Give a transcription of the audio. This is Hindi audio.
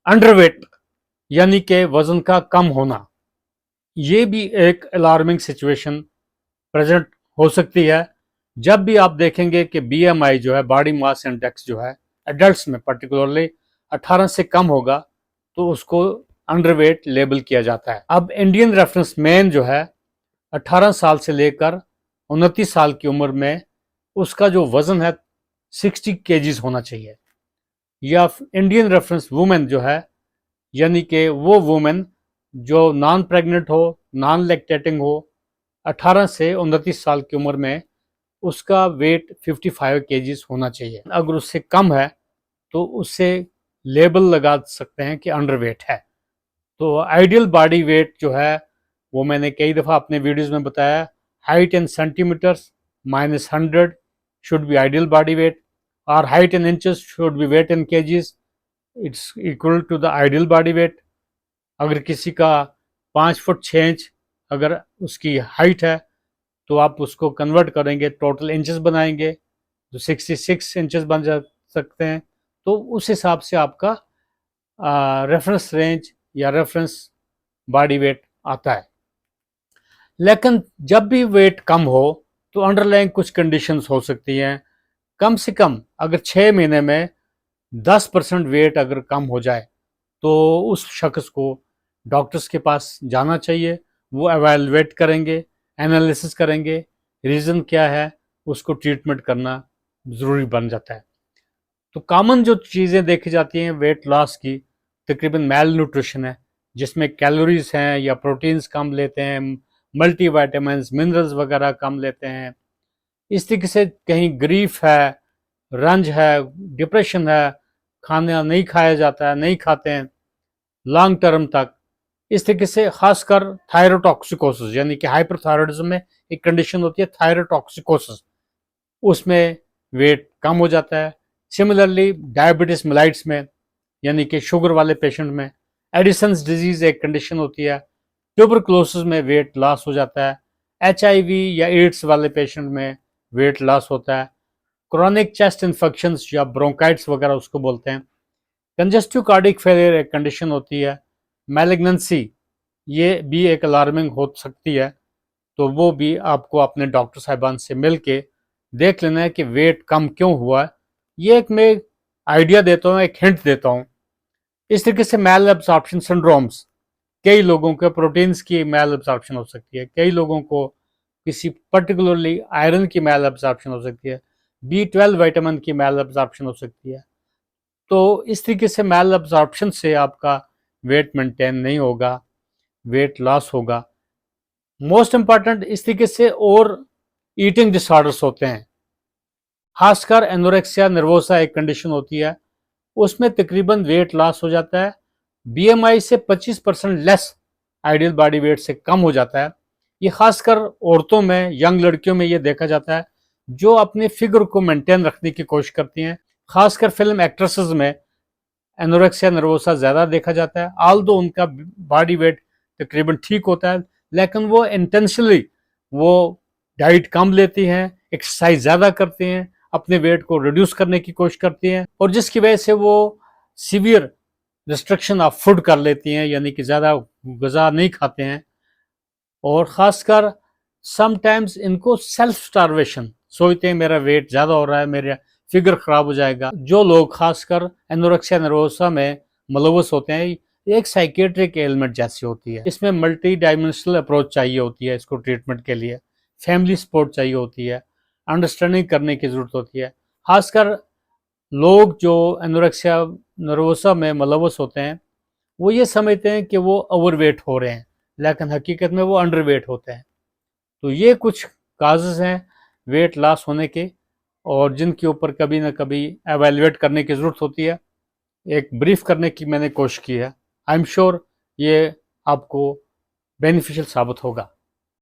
अंडरवेट यानी कि वजन का कम होना, ये भी एक अलार्मिंग सिचुएशन प्रेजेंट हो सकती है। जब भी आप देखेंगे कि बीएमआई जो है, बॉडी मास इंडेक्स जो है, एडल्ट्स में पर्टिकुलरली 18 से कम होगा तो उसको अंडरवेट लेबल किया जाता है। अब इंडियन रेफरेंस मैन जो है 18 साल से लेकर 29 साल की उम्र में उसका जो वजन है 60 केजीज होना चाहिए। या इंडियन रेफरेंस वुमेन जो है, यानी कि वो वुमेन जो नॉन प्रेग्नेंट हो, नॉन लैक्टेटिंग हो, 18 से 29 साल की उम्र में उसका वेट 55 केजीज होना चाहिए। अगर उससे कम है तो उससे लेबल लगा सकते हैं कि अंडरवेट है। तो आइडियल बॉडी वेट जो है वो मैंने कई दफ़ा अपने वीडियोस में बताया, height in centimetres -100 should be ideal body weight, और height in inches should be weight in kgs, it's equal to the ideal body weight. अगर किसी का 5 फुट 6 इंच अगर उसकी हाइट है तो आप उसको कन्वर्ट करेंगे, टोटल इंचेस बनाएंगे तो 66 इंचेस बन जा सकते हैं। तो उस हिसाब से आपका रेफरेंस रेंज या रेफरेंस बॉडी वेट आता है। लेकिन जब भी वेट कम हो तो अंडरलाइंग कुछ कंडीशंस हो सकती हैं। कम से कम अगर 6 महीने में 10% वेट अगर कम हो जाए तो उस शख्स को डॉक्टर्स के पास जाना चाहिए। वो एवेलुएट करेंगे, एनालिसिस करेंगे, रीज़न क्या है, उसको ट्रीटमेंट करना ज़रूरी बन जाता है। तो कॉमन जो चीज़ें देखी जाती हैं वेट लॉस की, तकरीबन मेल न्यूट्रिशन है, जिसमें कैलोरीज हैं या प्रोटीन्स कम लेते हैं, मल्टीविटामिन्स मिनरल्स वगैरह कम लेते हैं। इस तरीके से कहीं ग्रीफ है, रंज है, डिप्रेशन है, खाना नहीं खाया जाता है, नहीं खाते हैं लॉन्ग टर्म तक। इस तरीके से खासकर थायरोटॉक्सिकोसिस यानी कि हाइपरथायरॉयडिज्म में एक कंडीशन होती है थायरोटॉक्सिकोसिस, उसमें वेट कम हो जाता है। सिमिलरली डायबिटीज मेलाइट्स में यानी कि शुगर वाले पेशेंट में, एडिसन्स डिजीज एक कंडीशन होती है, ट्यूबरक्लोसिस में वेट लॉस हो जाता है, एचआईवी या एड्स वाले पेशेंट में वेट लॉस होता है, क्रॉनिक चेस्ट इन्फेक्शंस या ब्रोंकाइट्स वगैरह उसको बोलते हैं, कंजेस्टिव कार्डिक फेलियर एक कंडीशन होती है, मैलिग्नेंसी ये भी एक अलार्मिंग हो सकती है। तो वो भी आपको अपने डॉक्टर साहिबान से मिल के देख लेना है कि वेट कम क्यों हुआ है। ये एक मैं आइडिया देता हूँ, एक हिंट देता हूँ। इस तरीके से मैल एब्जॉर्प्शन सिंड्रोम्स, कई लोगों के प्रोटीन्स की मैल एब्जॉर्प्शन हो सकती है, कई लोगों को किसी पर्टिकुलरली आयरन की मैल एब्जॉर्प्शन हो सकती है, B12 विटामिन की मैल एब्जॉर्प्शन हो सकती है। तो इस तरीके से मैल एब्जॉर्प्शन से आपका वेट मेंटेन नहीं होगा, वेट लॉस होगा। मोस्ट इंपॉर्टेंट इस तरीके से और ईटिंग डिसऑर्डर्स होते हैं, खासकर एनोरेक्सिया नर्वोसा एक कंडीशन होती है, उसमें तकरीबन वेट लॉस हो जाता है, बीएमआई से 25% लेस आइडियल बॉडी वेट से कम हो जाता है। ये खासकर औरतों में, यंग लड़कियों में ये देखा जाता है जो अपने फिगर को मेंटेन रखने की कोशिश करती हैं। खासकर फिल्म एक्ट्रेसेस में एनोरेक्सिया नर्वोसा ज़्यादा देखा जाता है। आल दो उनका बॉडी वेट तकरीबन ठीक होता है, लेकिन वो इंटेंशनली वो डाइट कम लेती हैं, एक्सरसाइज ज़्यादा करती हैं, अपने वेट को रिड्यूस करने की कोशिश करती हैं, और जिसकी वजह से वो सीवियर रिस्ट्रिक्शन ऑफ फूड कर लेती हैं, यानी कि ज़्यादा गज़ा नहीं खाते हैं। और ख़ासकर समटाइम्स इनको सेल्फ स्टारवेशन, सोचते हैं मेरा वेट ज़्यादा हो रहा है, मेरा फिगर ख़राब हो जाएगा। जो लोग खासकर एनोरेक्सिया नर्वोसा में मुलव्वस होते हैं, एक साइकेट्रिक एलिमेंट जैसी होती है, इसमें मल्टी डायमेंशनल अप्रोच चाहिए होती है इसको ट्रीटमेंट के लिए, फैमिली सपोर्ट चाहिए होती है, अंडरस्टैंडिंग करने की ज़रूरत होती है। खासकर लोग जो एनोरेक्सिया नर्वोसा में मुलव्वस होते हैं वो ये समझते हैं कि वो ओवरवेट हो रहे हैं, लेकिन हकीकत में वो अंडरवेट होते हैं। तो ये कुछ काजेज़ हैं वेट लॉस होने के, और जिनके ऊपर कभी ना कभी एवेल्युएट करने की ज़रूरत होती है। एक ब्रीफ करने की मैंने कोशिश की है। आई एम श्योर ये आपको बेनिफिशियल साबित होगा।